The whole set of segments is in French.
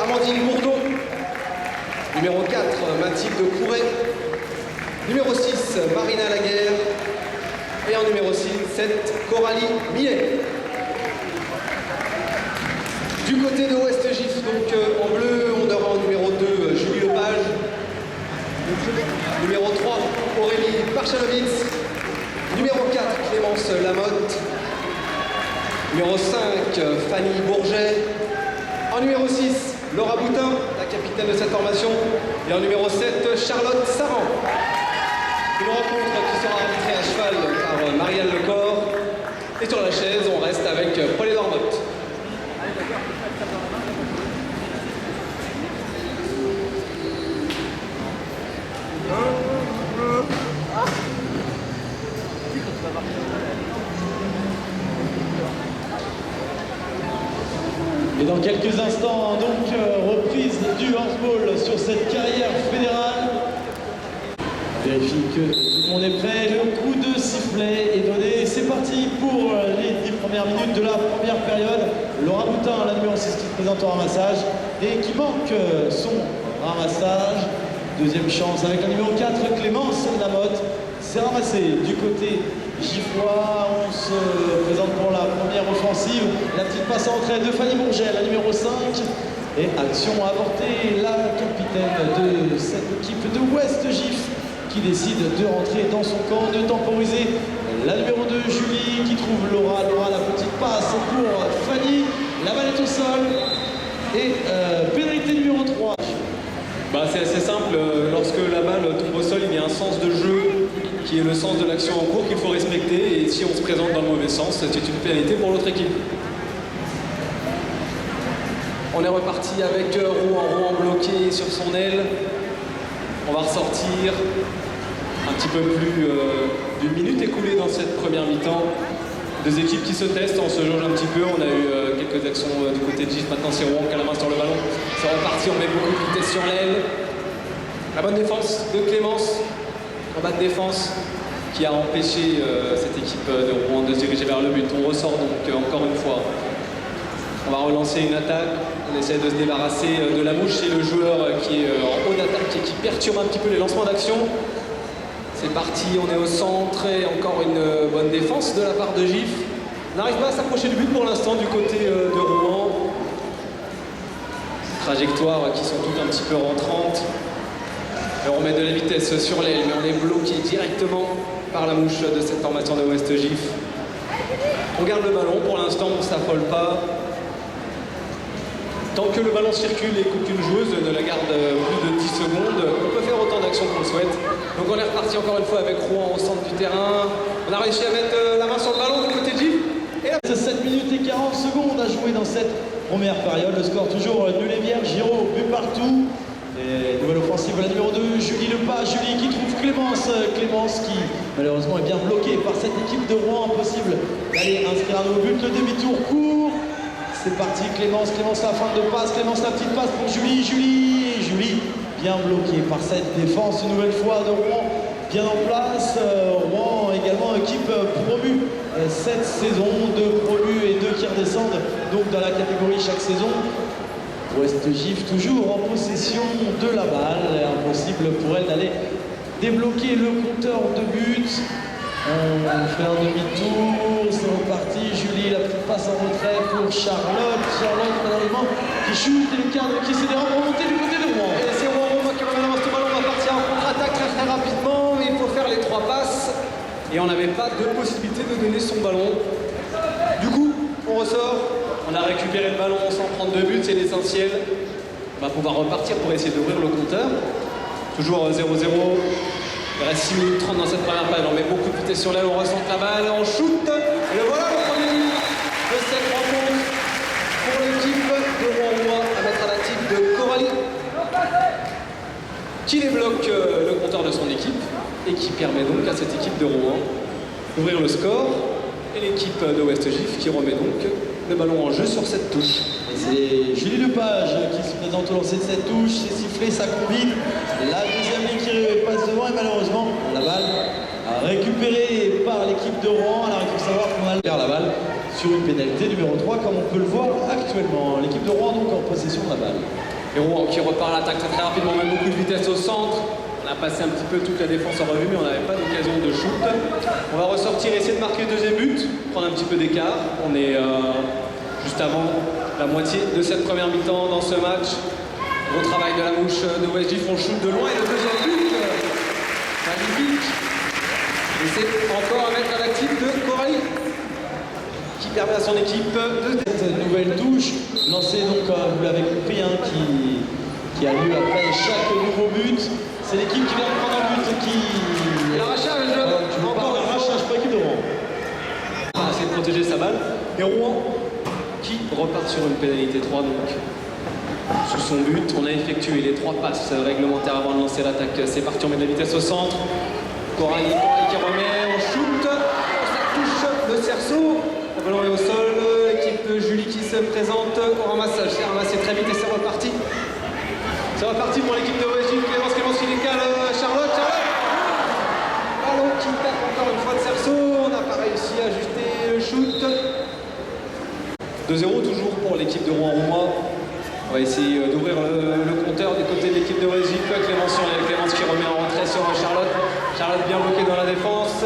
Amandine Bourdon. Numéro 4, Mathilde Couret. Numéro 6, Marina Laguerre. Et en numéro 7, Coralie Millet. Du côté de Ouest Gif, donc en bleu, on aura en numéro 2, Julie Lepage. Numéro 3, Aurélie Parchalovitz. Numéro 4, Clémence Lamotte. Numéro 5, Fanny Bourget. En numéro 6, Laura Boutin, la capitaine de cette formation. Et en numéro 7, Charlotte Saran. Une rencontre qui sera arbitrée à cheval par Marianne Lecor. Et sur la chaise, on reste avec Paul-Édouard Motte. Et dans quelques instants, donc, reprise du handball sur cette carrière fédérale. Vérifie que tout le monde est prêt, le coup de sifflet est donné. C'est parti pour les 10 premières minutes de la première période. Laura Boutin, la numéro 6 qui se présente au ramassage et qui manque son ramassage. Deuxième chance avec la numéro 4, Clémence Lamotte. C'est ramassé du côté Giffois. On se présente pour la première offensive. La petite passe en retrait de Fanny Bourget, la numéro 5. Et action avortée, la capitaine de cette équipe de Ouest Gif qui décide de rentrer dans son camp, de temporiser la numéro 2, Julie, qui trouve Laura. Laura, la petite passe pour Fanny. La balle est au sol. Et pénalité numéro 3. C'est assez simple, lorsque la balle tombe au sol, il y a un sens de jeu qui est le sens de l'action en cours qu'il faut respecter, et si on se présente dans le mauvais sens, c'est une pénalité pour l'autre équipe. On est reparti avec Rouen bloqué sur son aile. On va ressortir un petit peu plus d'une minute écoulée dans cette première mi-temps. Deux équipes qui se testent, on se jauge un petit peu. On a eu quelques actions du côté de Gif. Maintenant, c'est Rouen qui a la main sur le ballon. C'est reparti, on met beaucoup de vitesse sur l'aile. La bonne défense de Clémence, en bas de défense, qui a empêché cette équipe de Rouen de se diriger vers le but. On ressort donc encore une fois. On va relancer une attaque. On essaie de se débarrasser de la mouche. C'est le joueur qui est en haut d'attaque et qui perturbe un petit peu les lancements d'action. C'est parti, on est au centre et encore une bonne défense de la part de Gif. On n'arrive pas à s'approcher du but pour l'instant du côté de Rouen. Trajectoires qui sont toutes un petit peu rentrantes. Et on met de la vitesse sur l'aile, mais on est bloqué directement par la mouche de cette formation de Ouest Gif. On garde le ballon, pour l'instant on ne s'affole pas. Tant que le ballon circule et qu'aucune joueuse ne la garde plus de 10 secondes, on peut faire autant d'actions qu'on le souhaite. Donc on est reparti encore une fois avec Rouen au centre du terrain. On a réussi à mettre la main sur le ballon du côté de Gif. Et là, 7 minutes et 40 secondes à jouer dans cette première période. Le score toujours nul et vierge. Giraud, but partout. Et nouvelle offensive, la numéro 2, Julie Lepage. Julie qui trouve Clémence. Clémence qui malheureusement est bien bloquée par cette équipe de Rouen. Impossible d'aller inscrire un nouveau but. Le demi-tour court. C'est parti, Clémence, la fin de passe, Clémence la petite passe pour Julie, Julie bien bloquée par cette défense une nouvelle fois de Rouen, bien en place. Rouen également équipe promue cette saison, 2 promus et 2 qui redescendent donc dans la catégorie chaque saison. Ouest Gif toujours en possession de la balle, impossible pour elle d'aller débloquer le compteur de buts. On fait un demi-tour, c'est reparti. Julie, la petite passe en retrait pour Charlotte. Charlotte, malheureusement, qui chute et le cadre qui essaie de remonter du côté de Rouen. Et c'est Rouen qui ramasse ce ballon, on va partir en contre-attaque très rapidement. Il faut faire les 3 passes. Et on n'avait pas de possibilité de donner son ballon. Du coup, on ressort. On a récupéré le ballon sans prendre de but, c'est l'essentiel. On va pouvoir repartir pour essayer d'ouvrir le compteur. Toujours 0-0. Il reste 6 minutes 30 dans cette première page, on met beaucoup de vitesse sur l'aile, on ressent la balle, on shoot. Et le voilà le premier but de cette rencontre pour l'équipe de Rouen à mettre à l'actif de Coralie, qui débloque le compteur de son équipe et qui permet donc à cette équipe de Rouen d'ouvrir le score. Et l'équipe de Ouest Gif qui remet donc le ballon en jeu sur cette touche. Et c'est Julie Lepage qui se présente au lancer de cette touche, c'est sifflé, ça combine. La deuxième ligne qui passe devant et malheureusement la balle récupérée par l'équipe de Rouen. Alors il faut savoir qu'on a la balle sur une pénalité numéro 3 comme on peut le voir actuellement. L'équipe de Rouen donc en possession de la balle. Et Rouen qui repart à l'attaque très rapidement, même beaucoup de vitesse au centre. On a passé un petit peu toute la défense en revue, mais on n'avait pas d'occasion de shoot. On va ressortir, essayer de marquer le deuxième but, prendre un petit peu d'écart. On est juste avant la moitié de cette première mi-temps dans ce match. Gros travail de la mouche de Westgif, on shoot de loin et le deuxième but. Magnifique. Et c'est encore un mètre à l'actif de Coralie qui permet à son équipe de... Cette nouvelle touche, lancée donc, vous l'avez compris, hein, qui a lieu après chaque nouveau but. C'est l'équipe qui vient de prendre un but qui... L'arrachage, encore l'arrachage pour l'équipe de Rouen. A essayé de protéger sa balle. Et Rouen qui repart sur une pénalité 3 donc. Sous son but, on a effectué les 3 passes réglementaires avant de lancer l'attaque. C'est parti, on met de la vitesse au centre. Coralie qui remet, on shoot. Ça touche le cerceau. Le ballon est au sol. L'équipe de Julie qui se présente au ramassage. C'est ramassé très vite et c'est reparti. C'est reparti pour l'équipe de Westgif. Clémence qui décale. Charlotte. Ballon qui tape encore une fois le cerceau. On n'a pas réussi à ajuster le shoot. 2-0 toujours pour l'équipe de Rouen-Roumois. On va essayer d'ouvrir le compteur du côté de l'équipe de Westgif. Clémence qui remet en retrait sur Charlotte. Charlotte bien bloquée dans la défense.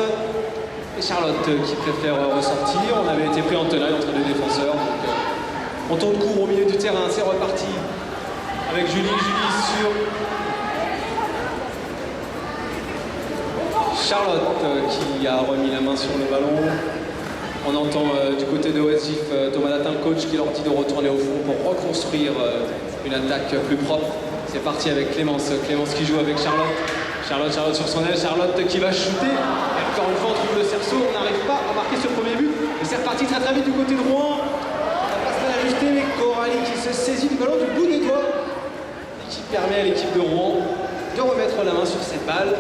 Et Charlotte qui préfère ressortir. On avait été pris en tenaille entre les défenseurs. Donc, on tourne court au milieu du terrain. C'est reparti avec Julie. Julie sur Charlotte qui a remis la main sur le ballon. On entend du côté de Westgif Thomas Latin, le coach, qui leur dit de retourner au fond pour reconstruire une attaque plus propre. C'est parti avec Clémence. Clémence qui joue avec Charlotte. Charlotte sur son aile. Charlotte qui va shooter. Et encore une fois, on trouve le cerceau. On n'arrive pas à marquer ce premier but. Et c'est reparti très vite du côté de Rouen. On passe à l'ajuster, mais Coralie qui se saisit du ballon du bout des doigts. Et qui permet à l'équipe de Rouen de remettre la main sur cette balle.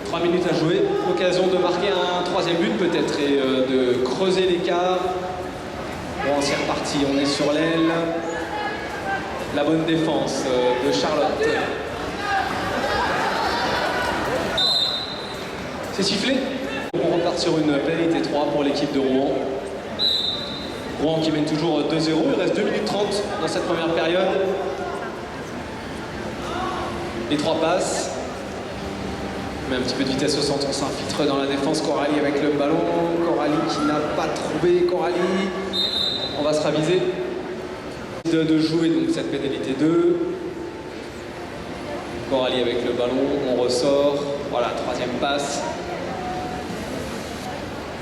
3 minutes à jouer, occasion de marquer un 3e but peut-être et de creuser l'écart. Bon, c'est reparti, on est sur l'aile. La bonne défense de Charlotte. C'est sifflé. On repart sur une pénalité 3 pour l'équipe de Rouen. Rouen qui mène toujours 2-0, il reste 2 minutes 30 dans cette première période. Les 3 passes. On met un petit peu de vitesse au centre, on s'infiltre dans la défense. Coralie avec le ballon. Coralie qui n'a pas trouvé. Coralie, on va se raviser de jouer donc cette pénalité 2. Coralie avec le ballon, on ressort. Voilà, 3e passe.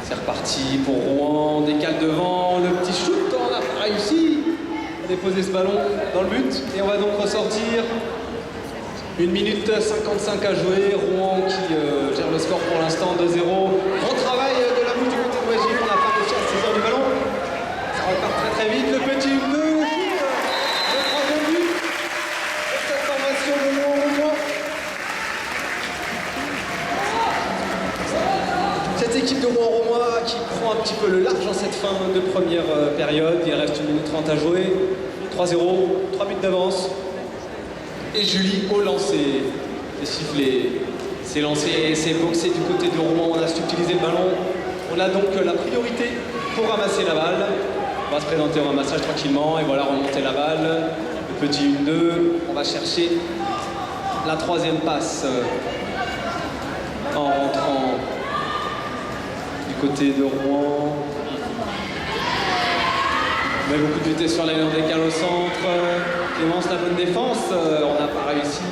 C'est reparti pour Rouen. On décale devant. Le petit shoot, on n'a pas réussi à déposer ce ballon dans le but. Et on va donc ressortir. 1 minute 55 à jouer, Rouen qui gère le score pour l'instant 2-0. Bon travail de la mouche du côté de Westgif, on n'a pas réussi à se saisir du ballon. Ça repart très vite, le petit 2, le 3e but de cette formation de Rouen. Cette équipe de Rouen-Roumois qui prend un petit peu le large en cette fin de première période. Il reste 1 minute 30 à jouer, 3-0, 3 buts d'avance. Et Julie au lancer, c'est sifflé, c'est lancé, c'est boxé du côté de Rouen, on a subtilisé le ballon. On a donc la priorité pour ramasser la balle. On va se présenter au ramassage tranquillement et voilà, remonter la balle. Le petit 1-2, on va chercher la 3e passe en rentrant du côté de Rouen. On met beaucoup de vitesse sur la ligne, on décale au centre. Clémence, la bonne défense, on n'a pas réussi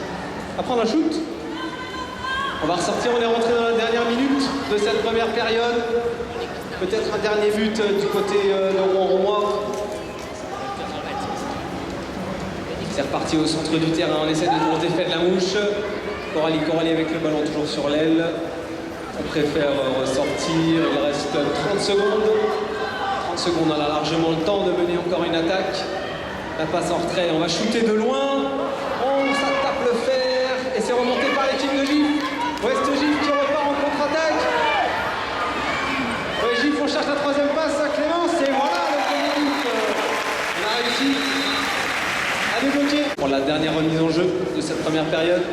à prendre un shoot. On va ressortir, on est rentré dans la dernière minute de cette première période. Peut-être un dernier but du côté de Rouen-Roumois. C'est reparti au centre du terrain, on essaie de tourner fait de la mouche. Coralie avec le ballon toujours sur l'aile. On préfère ressortir, il reste 30 secondes. 30 secondes, on a largement le temps de mener encore une attaque. La passe en retrait, on va shooter de loin. Ça tape le fer et c'est remonté par l'équipe de Gif. Westgif qui repart en contre-attaque. Gif, on cherche la 3e passe à Clémence et voilà le premier but. On a réussi à débloquer. Pour la dernière remise en jeu de cette première période.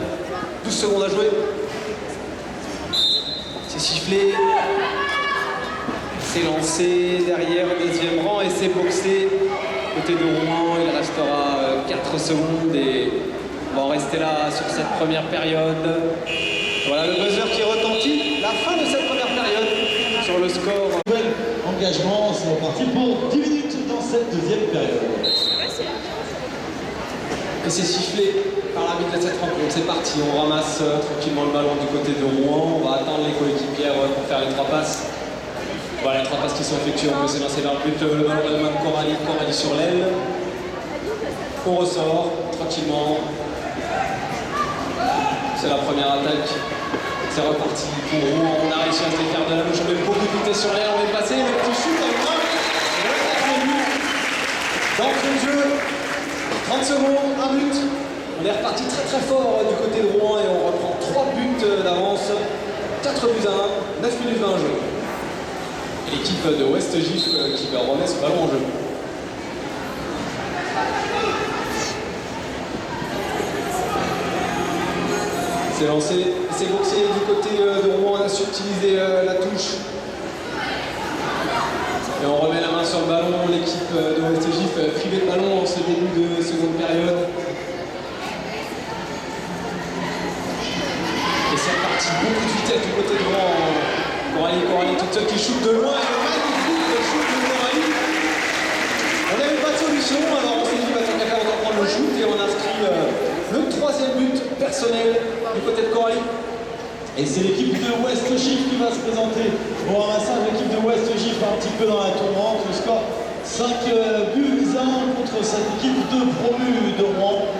12 secondes à jouer. C'est sifflé. C'est lancé derrière, 2e rang et c'est boxé. Le côté de Rouen. Il restera 4 secondes et on va en rester là sur cette première période. Voilà le buzzer qui retentit. La fin de cette première période sur le score. Nouvel engagement, c'est reparti pour 10 minutes dans cette deuxième période. Et c'est sifflé par l'arbitre de cette rencontre. C'est parti, on ramasse tranquillement le ballon du côté de Rouen. On va attendre les coéquipières pour faire les 3 passes. Voilà, les 3 passes qui sont effectuées, on peut s'élancer vers le but. Le ballon de main de Coralie sur l'aile. On ressort tranquillement. C'est la première attaque. C'est reparti pour Rouen. On a réussi à se défaire de la louche. On met beaucoup de vitesse sur l'aile. On est passé. Le petit shoot à main. Dans le jeu. 30 secondes, 1 but. On est reparti très très fort du côté de Rouen et on reprend 3 buts d'avance. 4 buts à 1, 9 minutes 20 jeu. Et l'équipe de West Gif qui va remettre ce ballon en jeu. C'est lancé, c'est boxé du côté de Rouen. On a su utiliser la touche. Et on remet la main sur le ballon, l'équipe de West Gif privée de ballon en ce début de seconde période. Et c'est reparti, beaucoup de vitesse du côté de Rouen. Coralie toute seule qui shoot de loin, et le magnifique shoot de Coralie. On n'avait pas de solution, alors on s'est dit, tant qu'à faire, on va prendre le shoot et on inscrit le 3e but personnel du côté de Coralie. Et c'est l'équipe de West Gif qui va se présenter au ramassage. L'équipe de West Gif un petit peu dans la tourmente. Le score 5 buts à 1 contre cette équipe de promu de Rouen.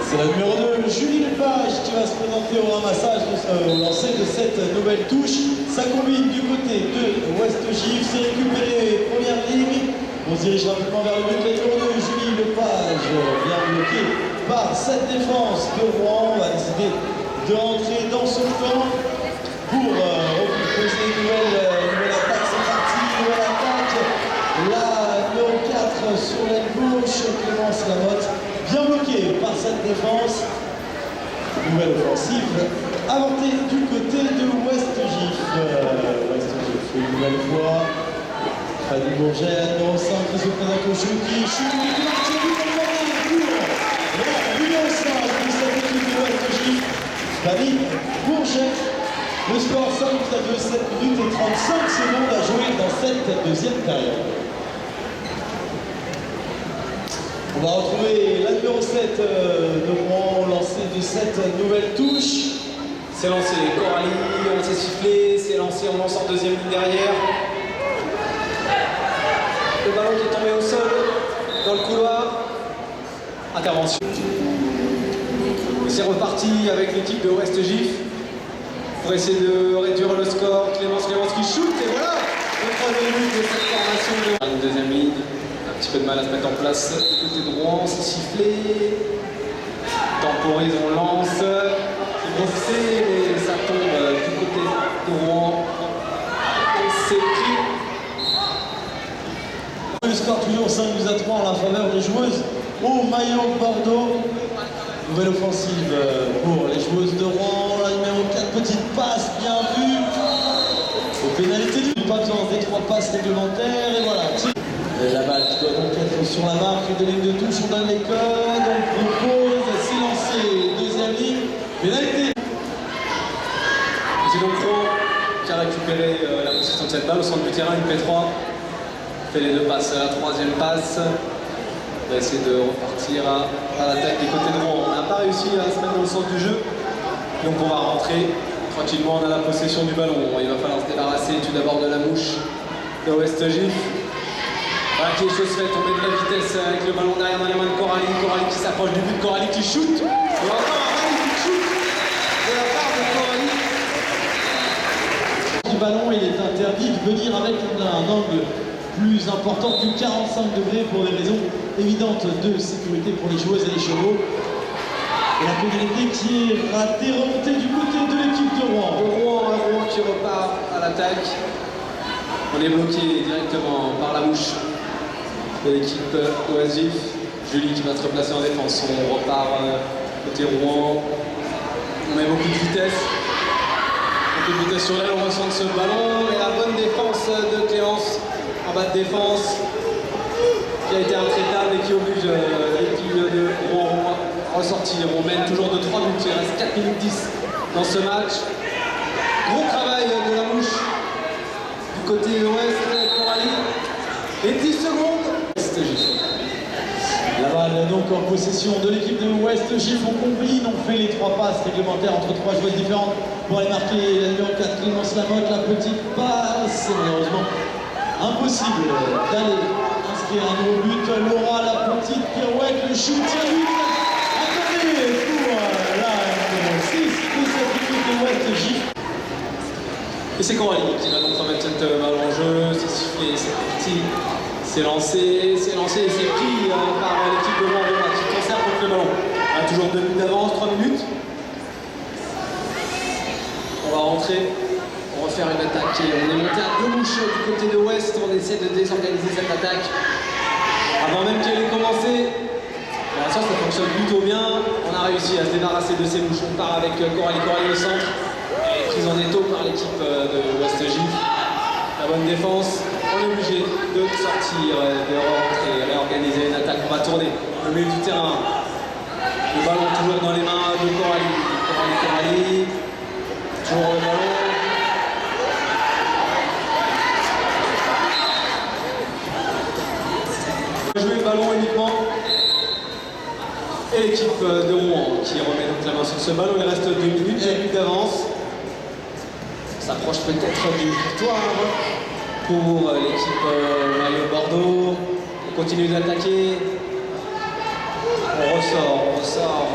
C'est la numéro 2, Julie Lepage, qui va se présenter au ramassage, au lancer de cette nouvelle touche. Ça combine du côté de West Gif. C'est récupéré, première ligne. On se dirige rapidement vers le but. La numéro 2, Julie Lepage, bien bloqué par cette défense de Rouen. On va décider de rentrer dans son camp pour proposer une nouvelle attaque. C'est parti, nouvelle attaque. La numéro 4 sur l'aile gauche, Clémence Lamotte, bien bloqué par cette défense. Nouvelle offensive avortée du côté de West Gif. West Gif une nouvelle fois. Fanny Bourget, numéro 5, qui se présente au jeu, qui chute du match du numéro 5 de cette équipe de West Gif. Fanny Bourget, le score 5 à 2, 7 minutes et 35 secondes à jouer dans cette deuxième période. On va retrouver la numéro 7 de Rouen, lancé de cette nouvelle touche. C'est lancé, Coralie, on s'est sifflé, c'est lancé, on lance en deuxième ligne derrière. Le ballon qui est tombé au sol, dans le couloir. Intervention. C'est reparti avec l'équipe de West Gif pour essayer de réduire le score. Clémence qui shoot et voilà le 3e but de cette formation. Une deuxième ligne, un petit peu de mal à se mettre en place du côté de Rouen, c'est sifflé. Temporise, on lance. C'est boxé mais ça tombe du côté de Rouen. Et c'est pris. Le score toujours 5 buts à 3 en la faveur des joueuses au maillot Bordeaux. Nouvelle offensive pour les joueuses de Rouen. La numéro 4, petite passe bien vue. Aux pénalités du pas besoin des 3 passes réglementaires. Et voilà. La balle qui doit donc être sur la marque de ligne de touche. On donne les codes. On propose. C'est lancé. Deuxième ligne. Pénalité. C'est donc Rouen qui a récupéré la possession de cette balle au centre du terrain, une P3. Fait les 2 passes, la 3e passe. On va essayer de repartir à l'attaque des côtés de Rouen. On n'a pas réussi à se mettre dans le sens du jeu. Donc on va rentrer tranquillement, on a la possession du ballon. Il va falloir se débarrasser tout d'abord de la mouche de West Gif. Voilà qui est chose faite, on met de la vitesse avec le ballon derrière dans les mains de Coralie. Coralie qui s'approche du but, Coralie qui shoot. Et encore un magnifique shoot de la part de Coralie. Du ballon, il est interdit de venir avec un angle plus important que 45 degrés pour des raisons évidentes de sécurité pour les joueuses et les chevaux. Et la pénalité qui est ratée, remontée du côté de l'équipe de Rouen. Rouen qui repart à l'attaque. On est bloqué directement par la mouche de l'équipe d'West Gif. Julie qui va se replacer en défense. On repart côté Rouen. On met beaucoup de vitesse. Beaucoup de vitesse sur l'aile, on ressent ce ballon. Et la bonne défense de Clémence en bas de défense qui a été un très ressortir. On mène toujours de 3 buts. Il reste 4 minutes 10 dans ce match. Gros travail de la mouche du côté ouest, Coralie. Et 10 secondes. La balle donc en possession de l'équipe de West Gif. On combine, on fait les 3 passes réglementaires entre 3 joueuses différentes pour aller marquer la numéro 4, Clémence Lamotte. La petite passe, malheureusement impossible d'aller inscrire un nouveau but. Laura, la petite pirouette, le shoot, un but. Attendez pour la numéro 6 de cette équipe de West Gif. Et c'est Coralie qui va donc remettre cette balle en jeu. C'est sifflé, c'est parti. C'est lancé et c'est pris par l'équipe de Rouen qui conserve donc le ballon. On a toujours 2 minutes d'avance, 3 minutes. On va rentrer, on va faire une attaque et on est monté à 2 mouches du côté de Ouest. On essaie de désorganiser cette attaque. Avant même qu'elle ait commencé, la ça fonctionne plutôt bien. On a réussi à se débarrasser de ces mouches. On part avec Coralie au centre. Elle est prise en étau par l'équipe de West Gif. La bonne défense. On est obligé de sortir, de rentrer, réorganiser une attaque. On va tourner au milieu du terrain. Le ballon toujours dans les mains de Coralie. Coralie. Toujours le ballon. On va jouer le ballon uniquement. Et l'équipe de Rouen qui remet donc la main sur ce ballon. Il reste 2 minutes, 2 minutes d'avance. On s'approche peut-être d'une victoire pour l'équipe Maillot Bordeaux. On continue d'attaquer. On ressort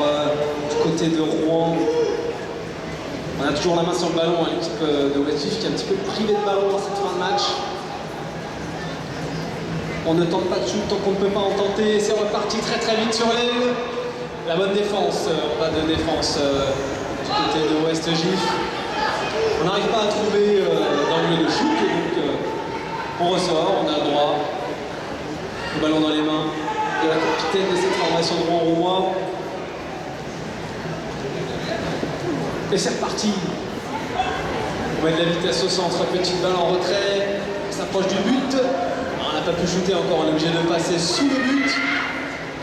du côté de Rouen. On a toujours la main sur le ballon, l'équipe de West Gif qui est un petit peu privée de ballon dans cette fin de match. On ne tente pas de shoot tant qu'on ne peut pas en tenter. C'est reparti très vite sur l'aile. La bonne défense, pas de défense du côté de West Gif. On n'arrive pas à trouver d'angle de shoot, donc on ressort, on a le droit. Le ballon dans les mains de la capitaine de cette formation de Rouen-Roumois. Et c'est reparti. On met de la vitesse au centre, petite balle en retrait. On s'approche du but. On n'a pas pu shooter encore, on est obligé de passer sous le but.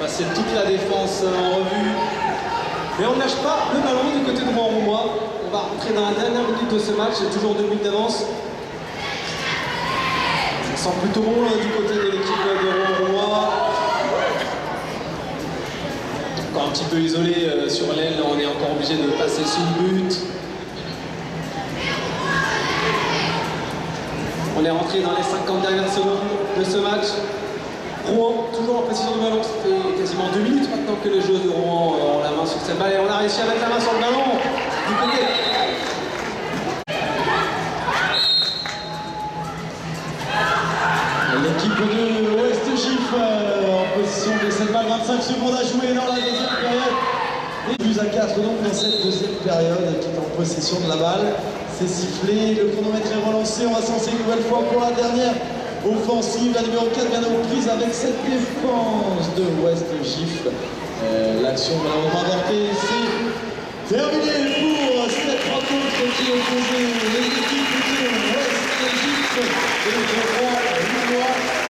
Passer toute la défense en revue. Mais on ne lâche pas le ballon du côté de Rouen-Roumois. On va rentrer dans la dernière minute de ce match, c'est toujours 2 minutes d'avance. Ça sent plutôt bon du côté de l'équipe de Rouen-Roumois. Encore un petit peu isolé sur l'aile, on est encore obligé de passer sous le but. On est rentré dans les 50 dernières secondes de ce match. Rouen, toujours en possession du ballon, ça fait quasiment 2 minutes maintenant que les joueurs de Rouen ont la main sur cette balle et on a réussi à mettre la main sur le ballon du côté. L'équipe de West Gif en position de cette balle, 25 secondes à jouer dans la deuxième période. Et plus à 4 donc dans cette deuxième période qui est en possession de la balle. C'est sifflé, le chronomètre est relancé, on va se lancer une nouvelle fois pour la dernière offensive. La numéro 4 vient aux prises avec cette défense de West Gif. L'action malheureusement avortée, c'est terminé pour cette rencontre qui opposait les équipes de West Gif et